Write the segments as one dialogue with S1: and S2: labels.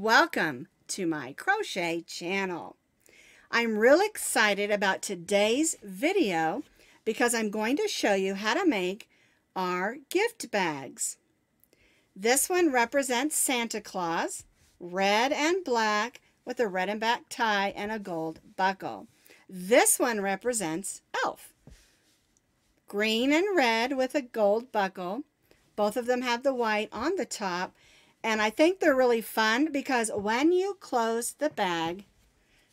S1: Welcome to my crochet channel. I'm really excited about today's video because I'm going to show you how to make our gift bags. This one represents Santa Claus, red and black with a red and black tie and a gold buckle. This one represents Elf, green and red with a gold buckle. Both of them have the white on the top. And I think they're really fun because when you close the bag,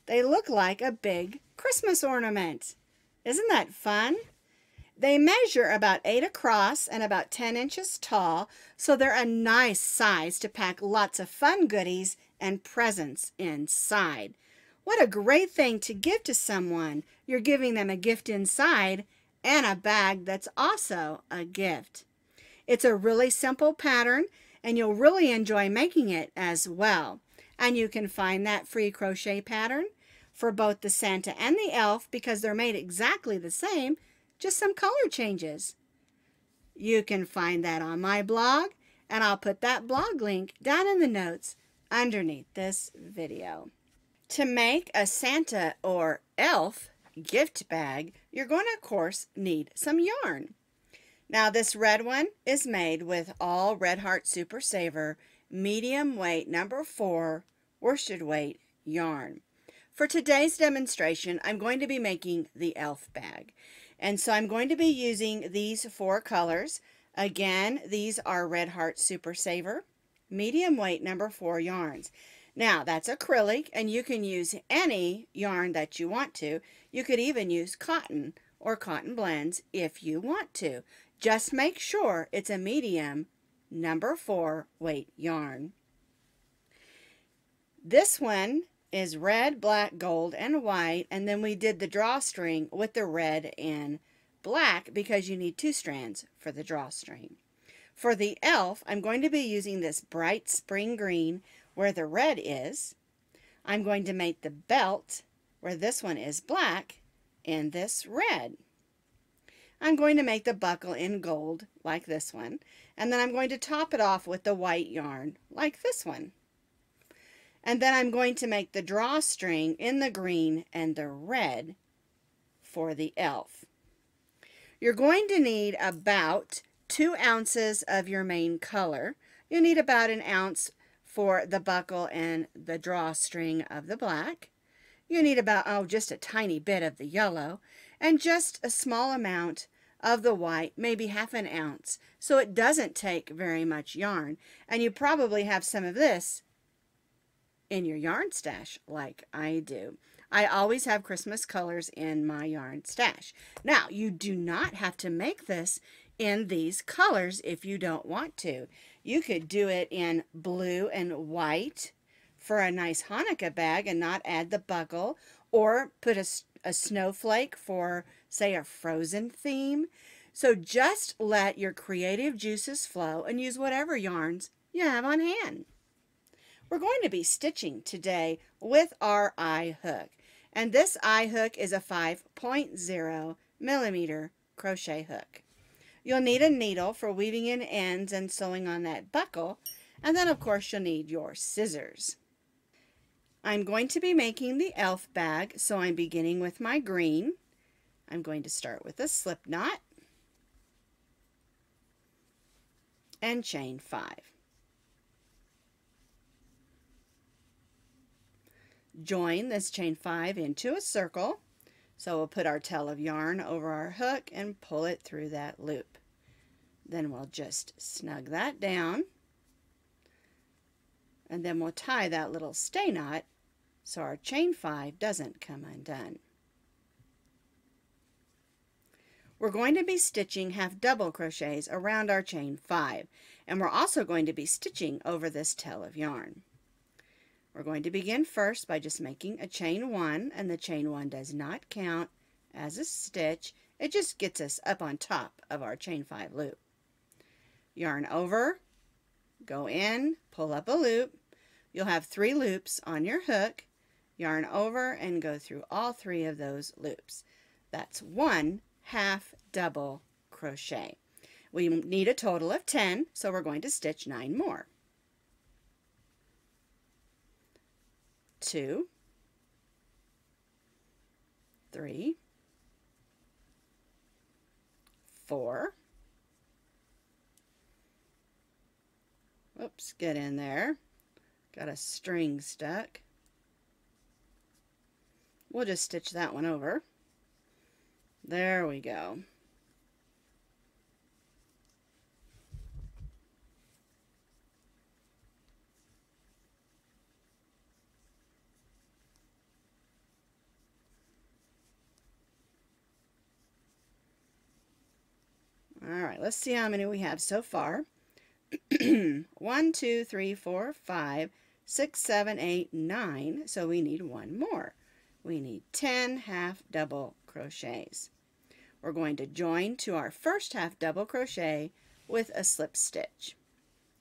S1: they look like a big Christmas ornament. Isn't that fun? They measure about 8 across and about 10 inches tall, so they're a nice size to pack lots of fun goodies and presents inside. What a great thing to give to someone. You're giving them a gift inside and a bag that's also a gift. It's a really simple pattern, and you'll really enjoy making it as well. And you can find that free crochet pattern for both the Santa and the Elf because they're made exactly the same, just some color changes. You can find that on my blog, and I'll put that blog link down in the notes underneath this video. To make a Santa or Elf gift bag, you're going to, of course, need some yarn. Now this red one is made with all Red Heart Super Saver medium weight number 4 worsted weight yarn. For today's demonstration, I'm going to be making the Elf bag. And so I'm going to be using these 4 colors. Again, these are Red Heart Super Saver medium weight number 4 yarns. Now that's acrylic, and you can use any yarn that you want to. You could even use cotton or cotton blends if you want to. Just make sure it's a medium number 4 weight yarn. This one is red, black, gold, and white, and then we did the drawstring with the red and black because you need 2 strands for the drawstring. For the Elf, I'm going to be using this bright spring green where the red is. I'm going to make the belt where this one is black and this red. I'm going to make the buckle in gold like this one, and then I'm going to top it off with the white yarn like this one. And then I'm going to make the drawstring in the green and the red for the Elf. You're going to need about 2 ounces of your main color. You need about 1 ounce for the buckle and the drawstring of the black. You need about, just a tiny bit of the yellow, and just a small amount of the white, maybe half 1 ounce, so it doesn't take very much yarn. And you probably have some of this in your yarn stash like I do. I always have Christmas colors in my yarn stash. Now, you do not have to make this in these colors if you don't want to. You could do it in blue and white for a nice Hanukkah bag and not add the buckle, or put a snowflake for, say, a Frozen theme. So just let your creative juices flow and use whatever yarns you have on hand. We're going to be stitching today with our eye hook. And this eye hook is a 5.0 millimeter crochet hook. You'll need a needle for weaving in ends and sewing on that buckle. And then, of course, you'll need your scissors. I'm going to be making the Elf bag, so I'm beginning with my green. I'm going to start with a slip knot and chain 5. Join this chain 5 into a circle. So we'll put our tail of yarn over our hook and pull it through that loop. Then we'll just snug that down. And then we'll tie that little stay knot so our chain 5 doesn't come undone. We're going to be stitching half double crochets around our chain 5, and we're also going to be stitching over this tail of yarn. We're going to begin first by just making a chain 1, and the chain 1 does not count as a stitch. It just gets us up on top of our chain 5 loop. Yarn over, go in, pull up a loop. You'll have 3 loops on your hook. Yarn over and go through all 3 of those loops. That's 1 half double crochet. We need a total of 10, so we're going to stitch 9 more. 2, 3, 4. Oops, get in there. Got a string stuck. We'll just stitch that one over. There we go. All right, let's see how many we have so far. 1, 2, 3, 4, 5, 6, 7, 8, 9. So we need one more. We need 10 half double crochets. We're going to join to our first half double crochet with a slip stitch.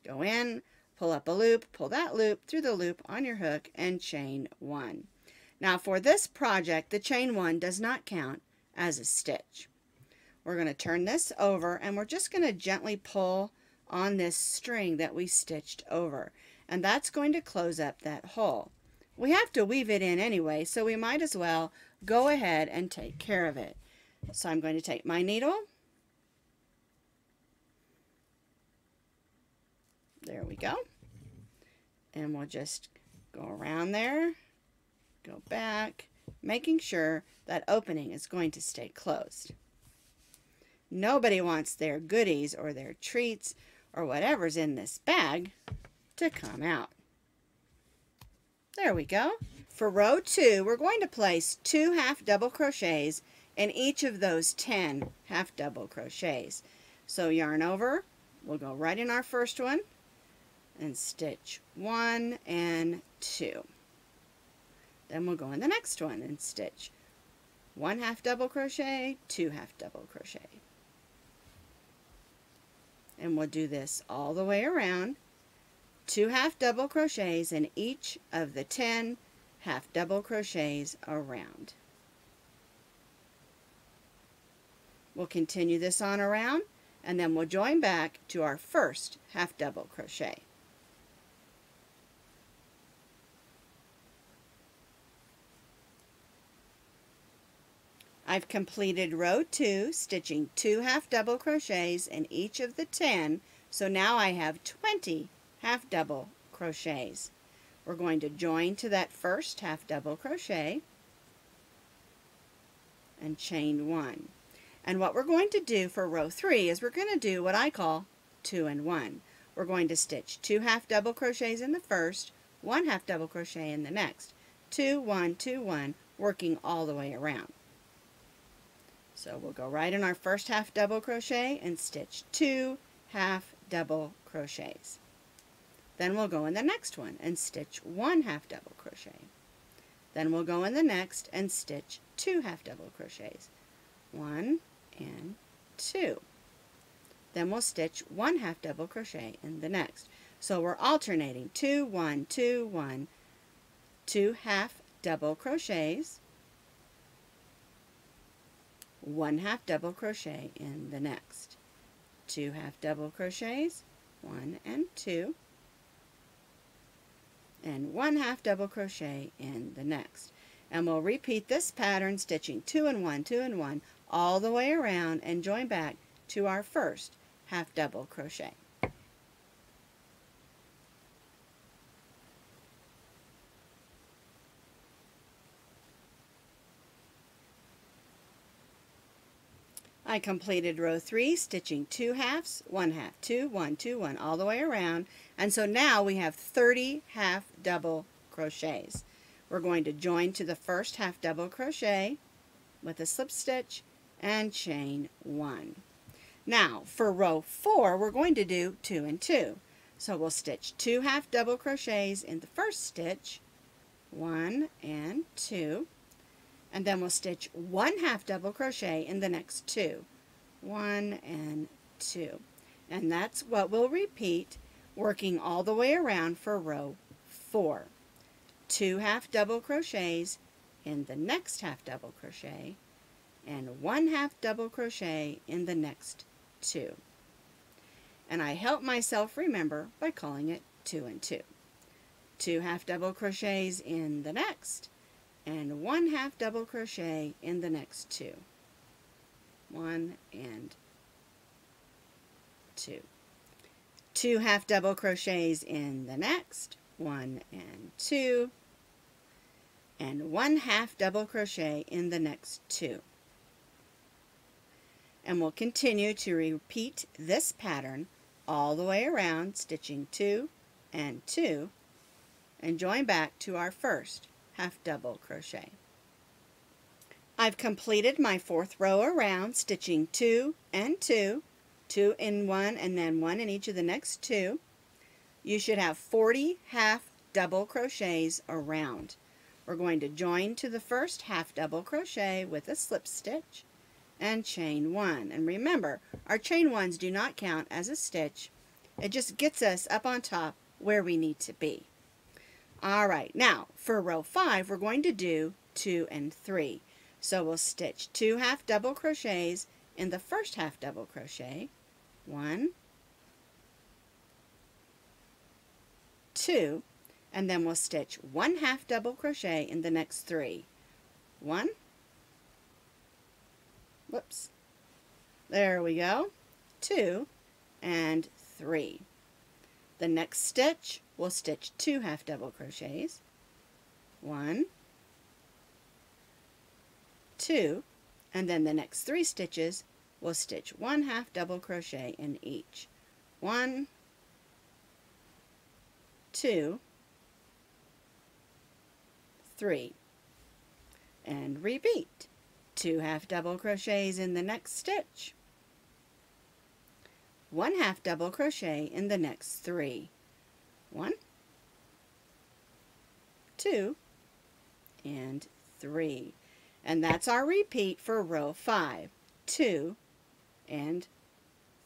S1: Go in, pull up a loop, pull that loop through the loop on your hook, and chain 1. Now for this project, the chain 1 does not count as a stitch. We're going to turn this over, and we're just going to gently pull on this string that we stitched over, and that's going to close up that hole. We have to weave it in anyway, so we might as well go ahead and take care of it. So I'm going to take my needle. There we go. And we'll just go around there, go back, making sure that opening is going to stay closed. Nobody wants their goodies or their treats or whatever's in this bag to come out. There we go. For row 2, we're going to place 2 half double crochets in each of those 10 half double crochets. So yarn over, we'll go right in our first one and stitch 1 and 2. Then we'll go in the next one and stitch 1 half double crochet, 2 half double crochet. And we'll do this all the way around. 2 half double crochets in each of the 10 half double crochets around. We'll continue this on around, and then we'll join back to our first half double crochet. I've completed row 2, stitching 2 half double crochets in each of the 10, so now I have 20 half double crochets. We're going to join to that first half double crochet and chain 1. And what we're going to do for row 3 is we're going to do what I call 2 and 1. We're going to stitch 2 half double crochets in the first, 1 half double crochet in the next, 2, 1, 2, 1, working all the way around. So we'll go right in our first half double crochet and stitch 2 half double crochets. Then we'll go in the next one and stitch 1 half double crochet. Then we'll go in the next and stitch 2 half double crochets. 1 and 2. Then we'll stitch 1 half double crochet in the next. So we're alternating 2, 1, 2, 1, 2 half double crochets, 1 half double crochet in the next, 2 half double crochets, 1 and 2, and 1 half double crochet in the next. And we'll repeat this pattern, stitching 2 and 1, 2 and 1 all the way around, and join back to our first half double crochet. I completed row 3, stitching 2 halves, 1 half, 2, 1, 2, 1 all the way around, and so now we have 30 half double crochets. We're going to join to the first half double crochet with a slip stitch and chain 1. Now for row 4, we're going to do 2 and 2. So we'll stitch 2 half double crochets in the first stitch, 1 and 2, and then we'll stitch 1 half double crochet in the next 2, 1 and 2. And that's what we'll repeat, working all the way around for row 4. 2 half double crochets in the next half double crochet, and 1 half double crochet in the next 2. And I help myself remember by calling it 2 and 2. 2 half double crochets in the next, and 1 half double crochet in the next 2. 1 and 2. 2 half double crochets in the next, 1 and 2, and 1 half double crochet in the next 2. And we'll continue to repeat this pattern all the way around, stitching 2 and 2, and join back to our first half double crochet. I've completed my 4th row around, stitching 2 and 2, 2 in one and then 1 in each of the next 2. You should have 40 half double crochets around. We're going to join to the first half double crochet with a slip stitch and chain 1. And remember, our chain 1s do not count as a stitch. It just gets us up on top where we need to be. Alright, now for row 5 we're going to do 2 and 3. So we'll stitch 2 half double crochets in the first half double crochet. 1, 2, and then we'll stitch 1 half double crochet in the next 3. 1, whoops, there we go, 2 and 3. The next stitch we'll stitch 2 half double crochets. 1, 2, and then the next 3 stitches we'll stitch 1 half double crochet in each. 1, 2, 3, and repeat. 2 half double crochets in the next stitch. 1 half double crochet in the next 3. 1, 2, and 3. And that's our repeat for row 5. 2 and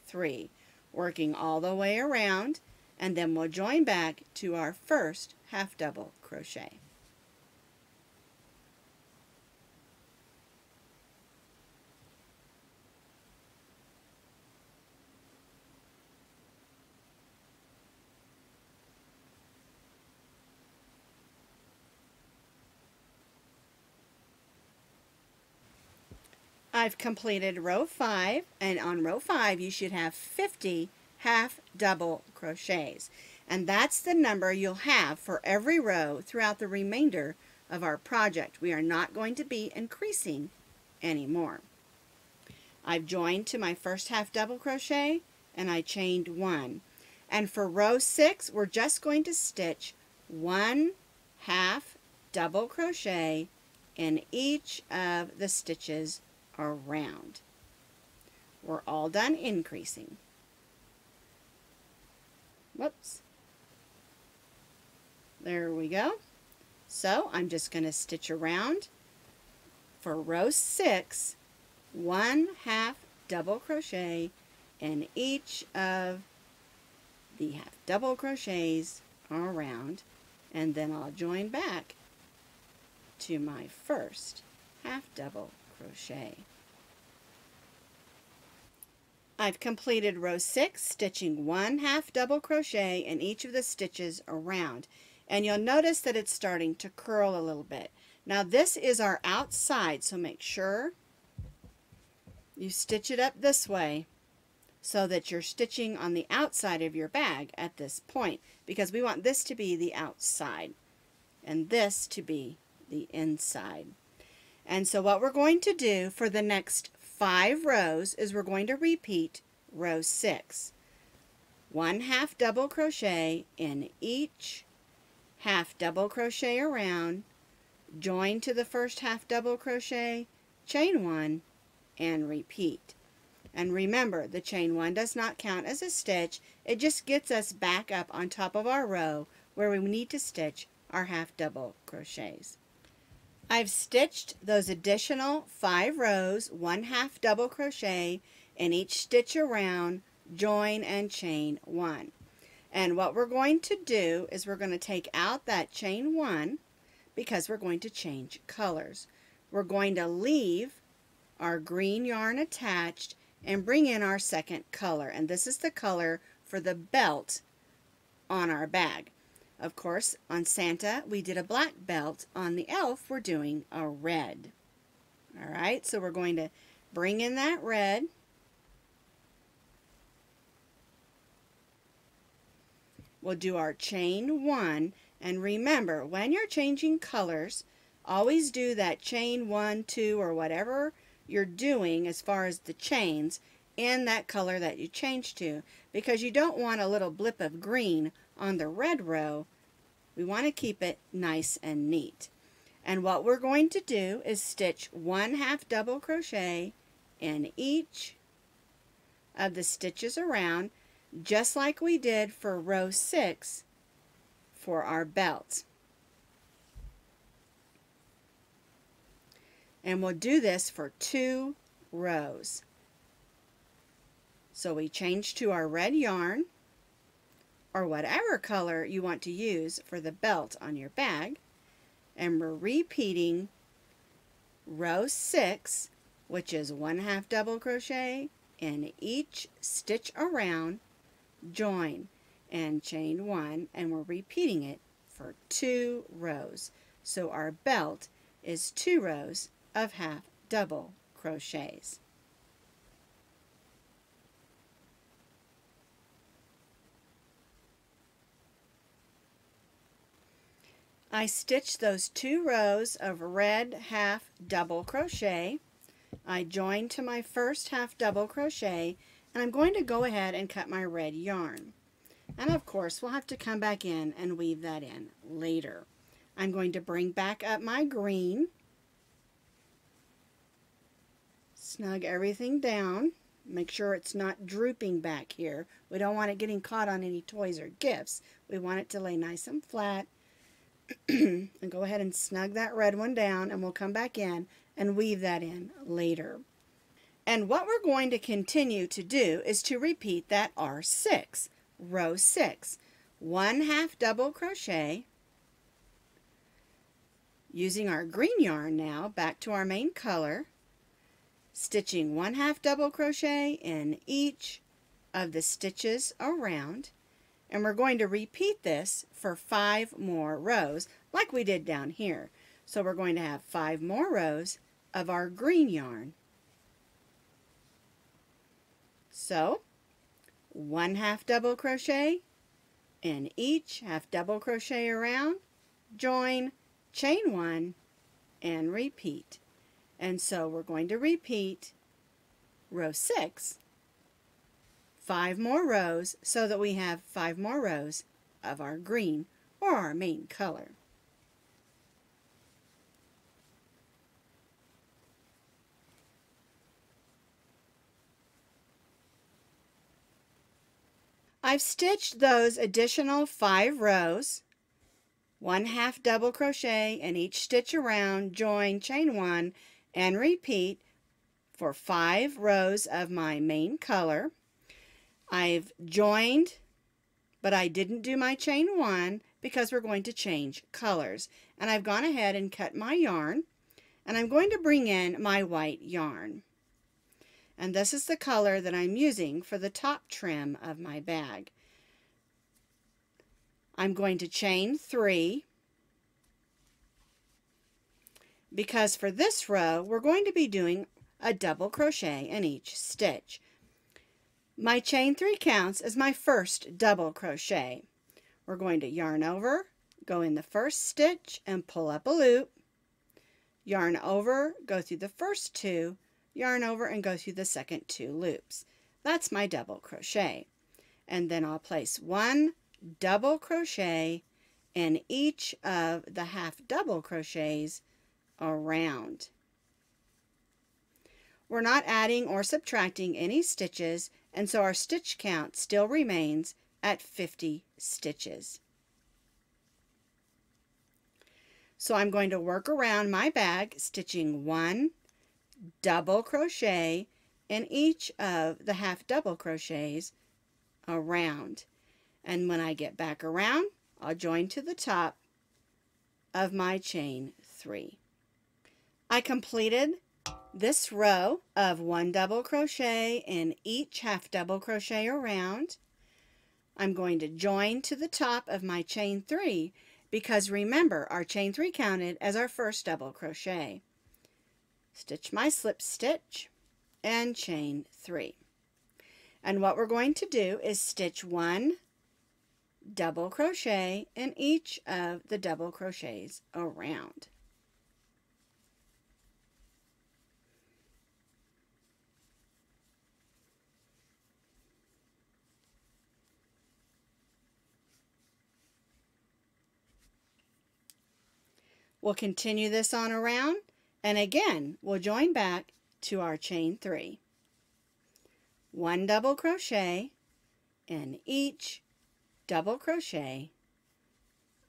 S1: 3. Working all the way around, and then we'll join back to our first half double crochet. I've completed row 5, and on row 5 you should have 50 half double crochets, and that's the number you'll have for every row throughout the remainder of our project. We are not going to be increasing anymore. I've joined to my first half double crochet and I chained 1, and for row 6 we're just going to stitch 1 half double crochet in each of the stitches around. We're all done increasing. Whoops. There we go. So I'm just going to stitch around for row 6, 1 half double crochet in each of the half double crochets around, and then I'll join back to my first half double crochet. I've completed row 6, stitching 1 half double crochet in each of the stitches around, and you'll notice that it's starting to curl a little bit. Now this is our outside, so make sure you stitch it up this way so that you're stitching on the outside of your bag at this point, because we want this to be the outside and this to be the inside. And so what we're going to do for the next 5 rows is we're going to repeat row 6. 1 half double crochet in each half double crochet around, join to the first half double crochet, chain 1, and repeat. And remember, the chain 1 does not count as a stitch. It just gets us back up on top of our row where we need to stitch our half double crochets. I've stitched those additional 5 rows, 1 half double crochet in each stitch around, join and chain 1. And what we're going to do is we're going to take out that chain 1 because we're going to change colors. We're going to leave our green yarn attached and bring in our second color, and this is the color for the belt on our bag. Of course, on Santa, we did a black belt. On the elf, we're doing a red. All right, so we're going to bring in that red. We'll do our chain 1, and remember, when you're changing colors, always do that chain 1, 2, or whatever you're doing as far as the chains in that color that you change to, because you don't want a little blip of green on the red row. We want to keep it nice and neat. And what we're going to do is stitch 1/2 double crochet in each of the stitches around, just like we did for row 6 for our belt. And we'll do this for 2 rows. So we change to our red yarn, or whatever color you want to use for the belt on your bag, and we're repeating row 6, which is 1/2 double crochet in each stitch around, join and chain 1, and we're repeating it for 2 rows. So our belt is 2 rows of 1/2 double crochets. I stitched those 2 rows of red 1/2 double crochet. I joined to my first 1/2 double crochet, and I'm going to go ahead and cut my red yarn. And of course, we'll have to come back in and weave that in later. I'm going to bring back up my green, snug everything down, make sure it's not drooping back here. We don't want it getting caught on any toys or gifts. We want it to lay nice and flat. And go ahead and snug that red one down, and we'll come back in and weave that in later. And what we're going to continue to do is to repeat that R6, row 6, 1/2 double crochet, using our green yarn now back to our main color, stitching 1/2 double crochet in each of the stitches around, and we're going to repeat this for 5 more rows like we did down here. So we're going to have 5 more rows of our green yarn. So 1/2 double crochet in each, 1/2 double crochet around, join, chain 1, and repeat. And so we're going to repeat row 6 5 more rows so that we have 5 more rows of our green or our main color. I've stitched those additional 5 rows, 1/2 double crochet in each stitch around, join, chain 1, and repeat for 5 rows of my main color. I've joined, but I didn't do my chain 1 because we're going to change colors. And I've gone ahead and cut my yarn, and I'm going to bring in my white yarn. And this is the color that I'm using for the top trim of my bag. I'm going to chain 3 because for this row we're going to be doing a double crochet in each stitch. My chain 3 counts as my first double crochet. We're going to yarn over, go in the first stitch and pull up a loop, yarn over, go through the first 2, yarn over and go through the second 2 loops. That's my double crochet. And then I'll place 1 double crochet in each of the 1/2 double crochets around. We're not adding or subtracting any stitches, and so our stitch count still remains at 50 stitches. So I'm going to work around my bag, stitching 1 double crochet in each of the 1/2 double crochets around. And when I get back around, I'll join to the top of my chain 3. I completed this row of 1 double crochet in each 1/2 double crochet around. I'm going to join to the top of my chain 3 because remember, our chain 3 counted as our first double crochet. Stitch my slip stitch and chain 3. And what we're going to do is stitch 1 double crochet in each of the double crochets around. We'll continue this on around, and again we'll join back to our chain 3. 1 double crochet in each double crochet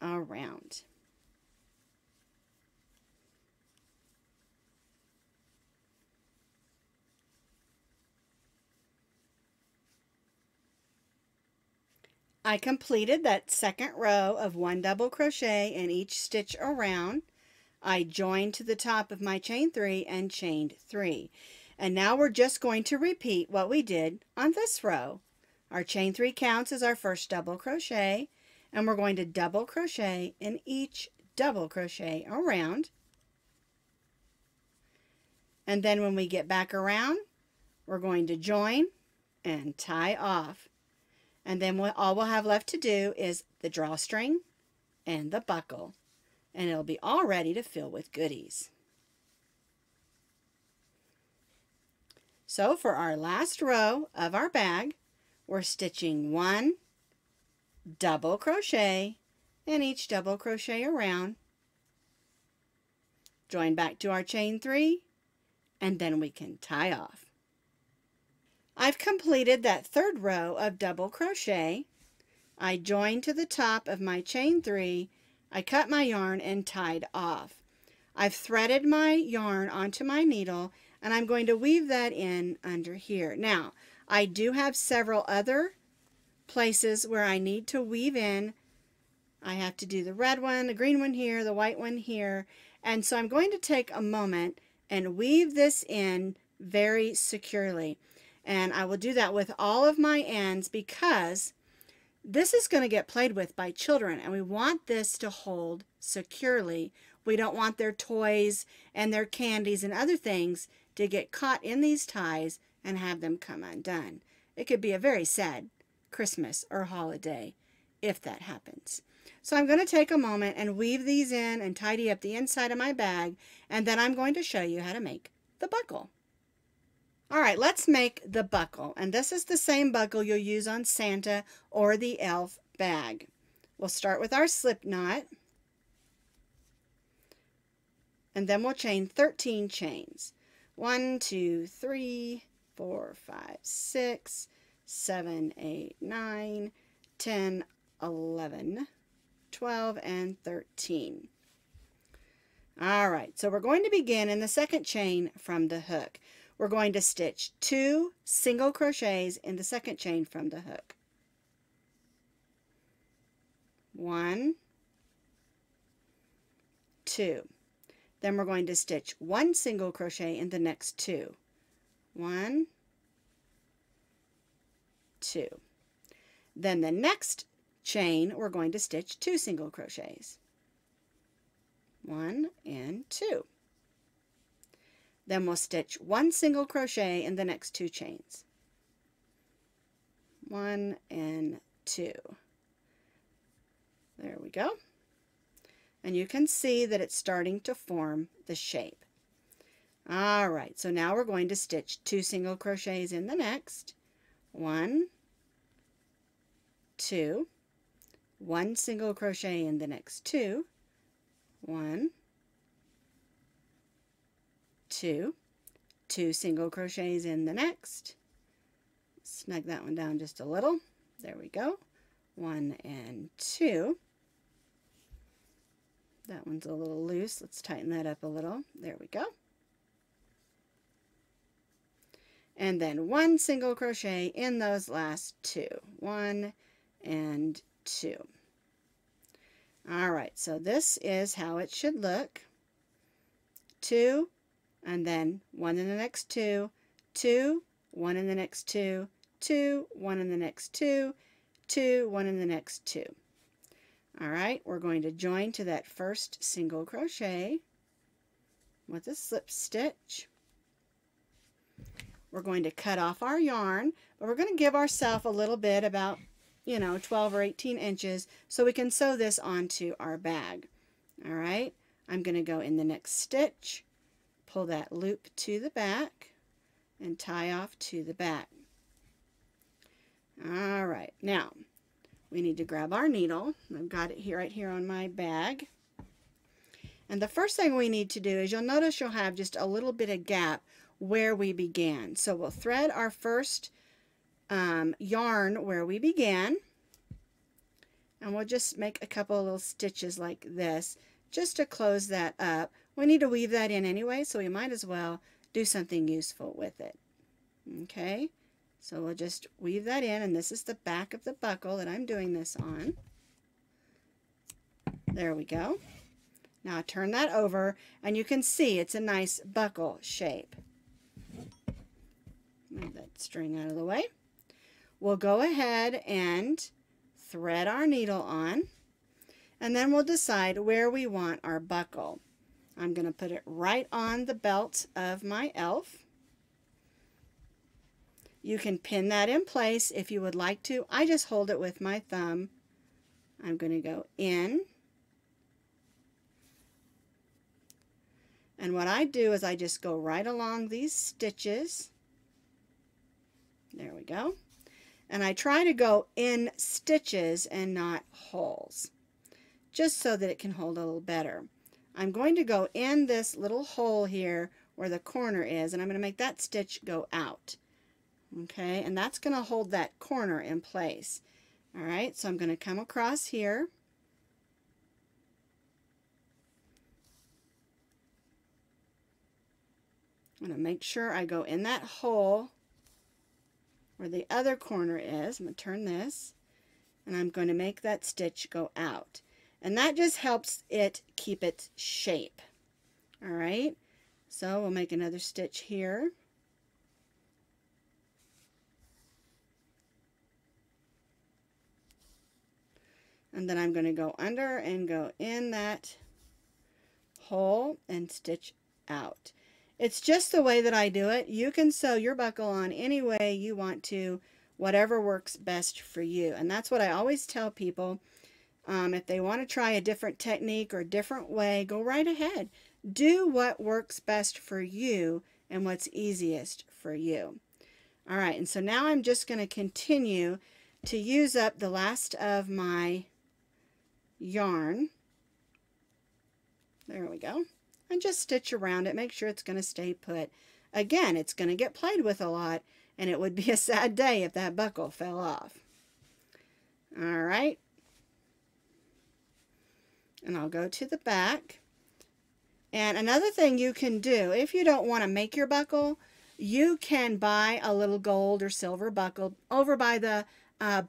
S1: around. I completed that second row of 1 double crochet in each stitch around. I joined to the top of my chain 3 and chained 3. And now we're just going to repeat what we did on this row. Our chain 3 counts as our first double crochet, and we're going to double crochet in each double crochet around. And then when we get back around, we're going to join and tie off. And then all we'll have left to do is the drawstring and the buckle, and it'll be all ready to fill with goodies. So for our last row of our bag, we're stitching 1 double crochet in each double crochet around, join back to our chain 3, and then we can tie off. I've completed that third row of double crochet. I joined to the top of my chain 3, I cut my yarn and tied off. I've threaded my yarn onto my needle, and I'm going to weave that in under here. Now, I do have several other places where I need to weave in. I have to do the red one, the green one here, the white one here, and so I'm going to take a moment and weave this in very securely. And I will do that with all of my ends because this is going to get played with by children, and we want this to hold securely. We don't want their toys and their candies and other things to get caught in these ties and have them come undone. It could be a very sad Christmas or holiday if that happens. So I'm going to take a moment and weave these in and tidy up the inside of my bag, and then I'm going to show you how to make the buckle. Alright, let's make the buckle, and this is the same buckle you'll use on Santa or the elf bag. We'll start with our slip knot, and then we'll chain 13 chains. 1, 2, 3, 4, 5, 6, 7, 8, 9, 10, 11, 12, and 13. Alright, so we're going to begin in the second chain from the hook. We're going to stitch 2 single crochets in the second chain from the hook. 1, 2. Then we're going to stitch 1 single crochet in the next 2. 1, 2. Then the next chain we're going to stitch 2 single crochets. 1 and 2. Then we'll stitch 1 single crochet in the next 2 chains. 1 and 2. There we go. And you can see that it's starting to form the shape. Alright, so now we're going to stitch 2 single crochets in the next. 1, 2. 1 single crochet in the next 2. 1, 2, 2 single crochets in the next. Snug that one down just a little. There we go. 1 and 2. That one's a little loose. Let's tighten that up a little. There we go. And then 1 single crochet in those last 2. 1 and 2. Alright, so this is how it should look. 2, and then 1 in the next 2, 2, 1 in the next 2, 2, 1 in the next 2, two, one in the next two. All right, we're going to join to that first single crochet with a slip stitch. We're going to cut off our yarn, but we're going to give ourselves a little bit, about 12 or 18 inches, so we can sew this onto our bag. All right, I'm going to go in the next stitch, pull that loop to the back, and tie off to the back. All right, now we need to grab our needle. I've got it here, right here on my bag. And the first thing we need to do is, you'll notice you'll have just a little bit of gap where we began. So we'll thread our first yarn where we began, and we'll just make a couple of little stitches like this just to close that up. We need to weave that in anyway, so we might as well do something useful with it. Okay, so we'll just weave that in, and this is the back of the buckle that I'm doing this on. There we go. Now turn that over, and you can see it's a nice buckle shape. Move that string out of the way. We'll go ahead and thread our needle on, and then we'll decide where we want our buckle. I'm going to put it right on the belt of my elf. You can pin that in place if you would like to. I just hold it with my thumb. I'm going to go in. And what I do is I just go right along these stitches. There we go. And I try to go in stitches and not holes, just so that it can hold a little better. I'm going to go in this little hole here where the corner is, and I'm going to make that stitch go out. Okay, and that's going to hold that corner in place. All right, so I'm going to come across here. I'm going to make sure I go in that hole where the other corner is. I'm going to turn this, and I'm going to make that stitch go out. And that just helps it keep its shape. All right, so we'll make another stitch here. And then I'm going to go under and go in that hole and stitch out. It's just the way that I do it. You can sew your buckle on any way you want to, whatever works best for you. And that's what I always tell people. If they want to try a different technique or a different way, go right ahead. Do what works best for you and what's easiest for you. All right, and so now I'm just going to continue to use up the last of my yarn. There we go. And just stitch around it. Make sure it's going to stay put. Again, it's going to get played with a lot, and it would be a sad day if that buckle fell off. All right. And I'll go to the back. And another thing you can do, if you don't want to make your buckle, you can buy a little gold or silver buckle over by the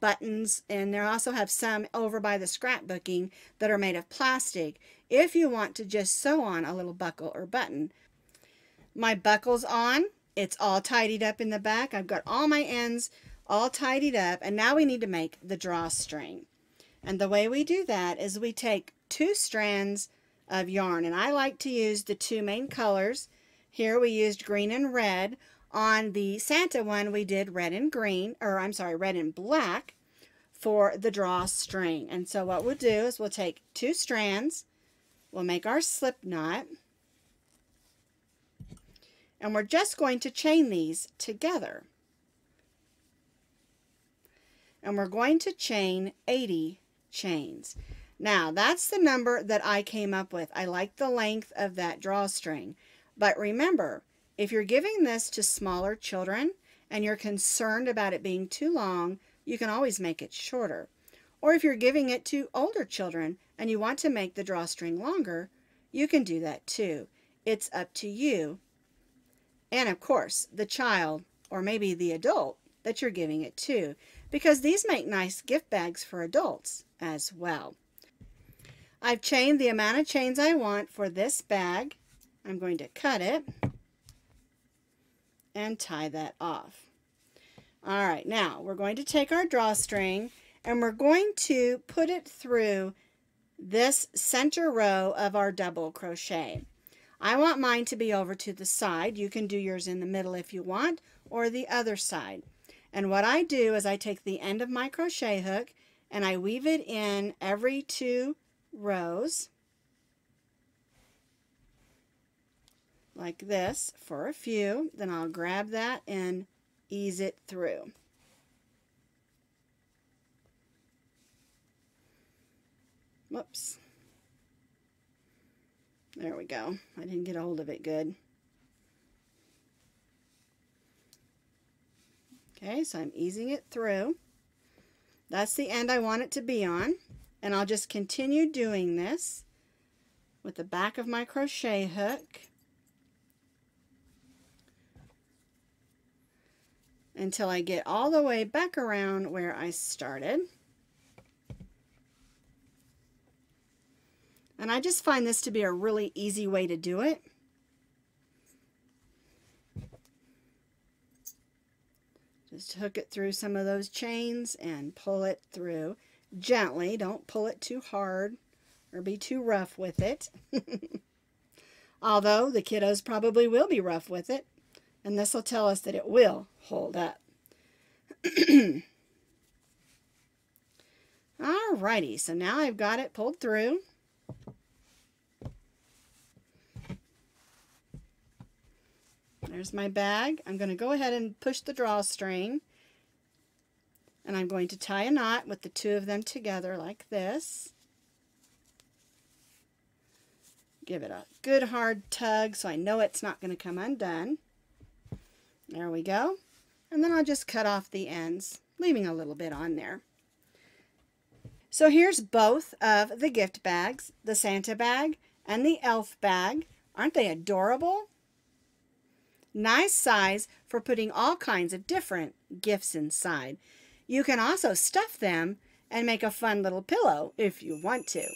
S1: buttons, and they also have some over by the scrapbooking that are made of plastic if you want to just sew on a little buckle or button. My buckle's on. It's all tidied up in the back. I've got all my ends all tidied up, and now we need to make the drawstring. And the way we do that is we take 2 strands of yarn, and I like to use the 2 main colors. Here we used green and red. On the Santa one we did red and green, or I'm sorry, red and black for the drawstring. And so what we'll do is we'll take 2 strands, we'll make our slip knot, and we're just going to chain these together. And we're going to chain 80 chains. Now that's the number that I came up with. I like the length of that drawstring. But remember, if you're giving this to smaller children and you're concerned about it being too long, you can always make it shorter. Or if you're giving it to older children and you want to make the drawstring longer, you can do that too. It's up to you. And of course, the child or maybe the adult that you're giving it to, because these make nice gift bags for adults as well. I've chained the amount of chains I want for this bag. I'm going to cut it and tie that off. All right, now we're going to take our drawstring and we're going to put it through this center row of our double crochet. I want mine to be over to the side. You can do yours in the middle if you want, or the other side. And what I do is I take the end of my crochet hook and I weave it in every 2 rows like this for a few. Then I'll grab that and ease it through. Whoops. There we go. I didn't get a hold of it good. Okay, so I'm easing it through. That's the end I want it to be on. And I'll just continue doing this with the back of my crochet hook until I get all the way back around where I started. And I just find this to be a really easy way to do it. Just hook it through some of those chains and pull it through gently. Don't pull it too hard or be too rough with it. Although the kiddos probably will be rough with it, and this will tell us that it will hold up. Alrighty, so now I've got it pulled through. There's my bag. I'm going to go ahead and push the drawstring, and I'm going to tie a knot with the 2 of them together like this. Give it a good hard tug so I know it's not going to come undone. There we go. And then I'll just cut off the ends, leaving a little bit on there. So here's both of the gift bags, the Santa bag and the elf bag. Aren't they adorable? Nice size for putting all kinds of different gifts inside. You can also stuff them and make a fun little pillow if you want to.